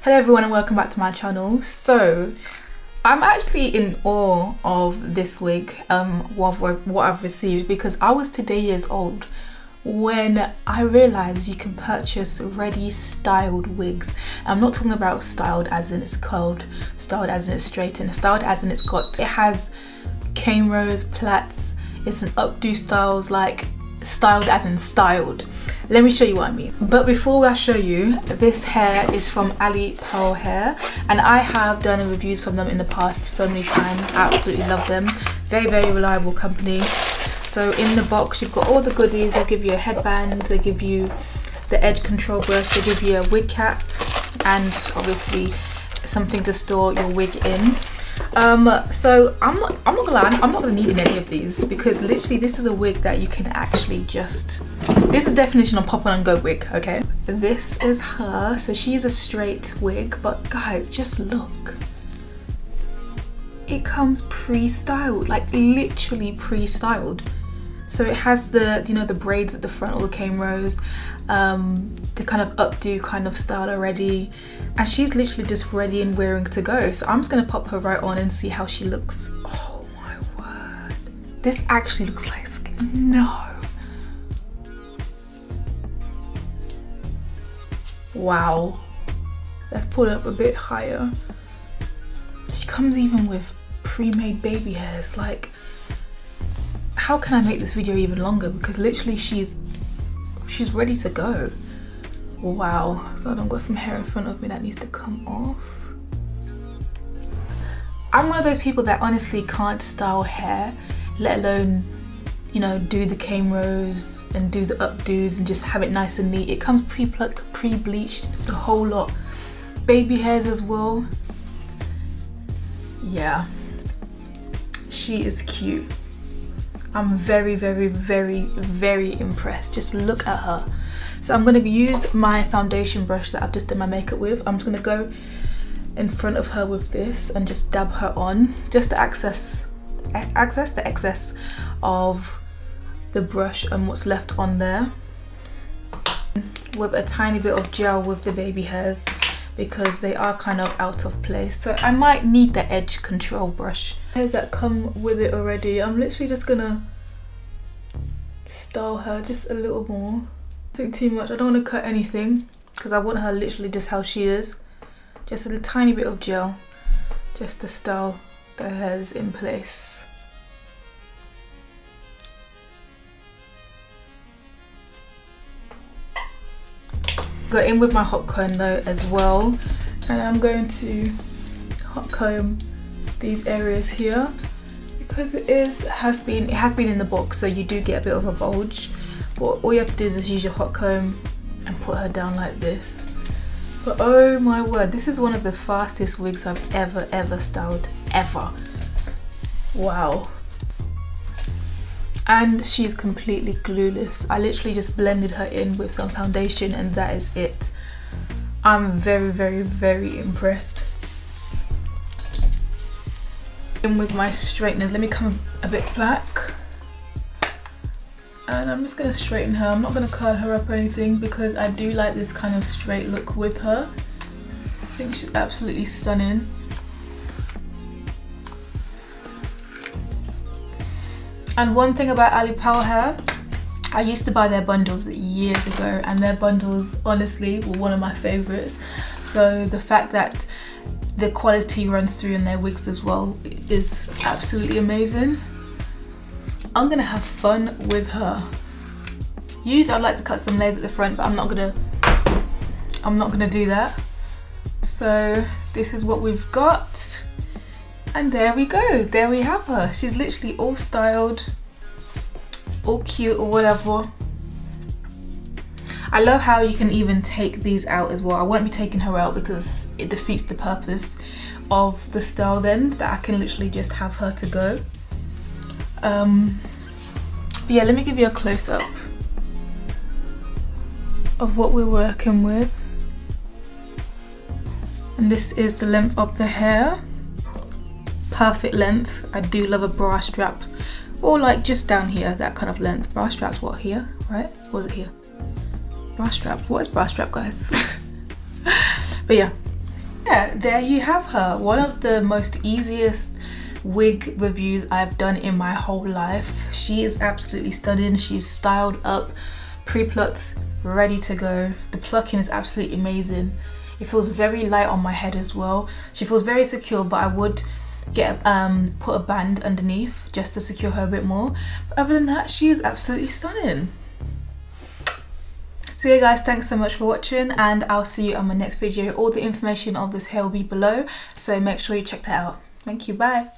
Hello everyone and welcome back to my channel. So I'm actually in awe of this wig, what I've received, because I was today years old when I realized you can purchase ready styled wigs. I'm not talking about styled as in it's curled, styled as in it's straightened, styled as in it has cane rows, plaits, it's an updo styles, like styled as in styled. Let me show you what I mean. But before I show you, this hair is from Alipearl hair, and I have done reviews from them in the past so many times. I absolutely love them. Very reliable company. So in the box you've got all the goodies. They give you a headband, they give you the edge control brush, they give you a wig cap, and obviously something to store your wig in. So I'm not gonna lie, I'm not gonna need any of these, because literally this is a wig that you can actually just, this is the definition of pop on and go wig. Okay, this is her. So she's a straight wig, but guys, just look, it comes pre-styled, like literally pre-styled. So it has the, you know, the braids at the front, all the cane rows, the kind of updo kind of style already, and she's literally just ready and wearing to go. So I'm just gonna pop her right on and see how she looks. Oh my word, this actually looks like skin. No, wow, let's pull it up a bit higher. She comes even with pre-made baby hairs. Like, how can I make this video even longer, because literally she's ready to go. Wow. So I've got some hair in front of me that needs to come off. I'm one of those people that honestly can't style hair, let alone, you know, do the cane rows and do the updos and just have it nice and neat. It comes pre-plucked, pre-bleached, the whole lot. Baby hairs as well. Yeah, she is cute. I'm very impressed. Just look at her. So I'm going to use my foundation brush that I've just done my makeup with. I'm just going to go in front of her with this and just dab her on, just to access the excess of the brush and what's left on there, with a tiny bit of gel with the baby hairs, because they are kind of out of place. So I might need the edge control brush. Hairs that come with it already. I'm literally just gonna style her just a little more. Don't too much. I don't want to cut anything, because I want her literally just how she is. Just a tiny bit of gel, just to style the hairs in place. Go in with my hot comb though as well, and I'm going to hot comb these areas here, because it has been in the box, so you do get a bit of a bulge. But all you have to do is just use your hot comb and put her down like this. But oh my word, this is one of the fastest wigs I've ever styled, ever. Wow. And she's completely glueless. I literally just blended her in with some foundation and that is it. I'm very impressed. In with my straighteners, let me come a bit back. And I'm just gonna straighten her. I'm not gonna curl her up or anything, because I do like this kind of straight look with her. I think she's absolutely stunning. And one thing about Alipearl hair, I used to buy their bundles years ago, and their bundles honestly were one of my favorites. So the fact that the quality runs through in their wigs as well is absolutely amazing. I'm gonna have fun with her. Usually I'd like to cut some layers at the front, but I'm not gonna do that. So this is what we've got. And there we go, there we have her. She's literally all styled, all cute or whatever. I love how you can even take these out as well. I won't be taking her out because it defeats the purpose of the style then, that I can literally just have her to go. Yeah, let me give you a close-up of what we're working with. And this is the length of the hair. Perfect length. I do love a bra strap, or like just down here, that kind of length. Bra strap's what, here, right? Or was it here? Bra strap. What is bra strap, guys? But yeah, Yeah, there you have her. One of the most easiest wig reviews I've done in my whole life. She is absolutely stunning. She's styled up, pre-plucked, ready to go. The plucking is absolutely amazing. It feels very light on my head as well. She feels very secure, but I would get put a band underneath just to secure her a bit more. But other than that, she is absolutely stunning. So yeah guys, thanks so much for watching, and I'll see you on my next video. All the information of this hair will be below, so make sure you check that out. Thank you, bye.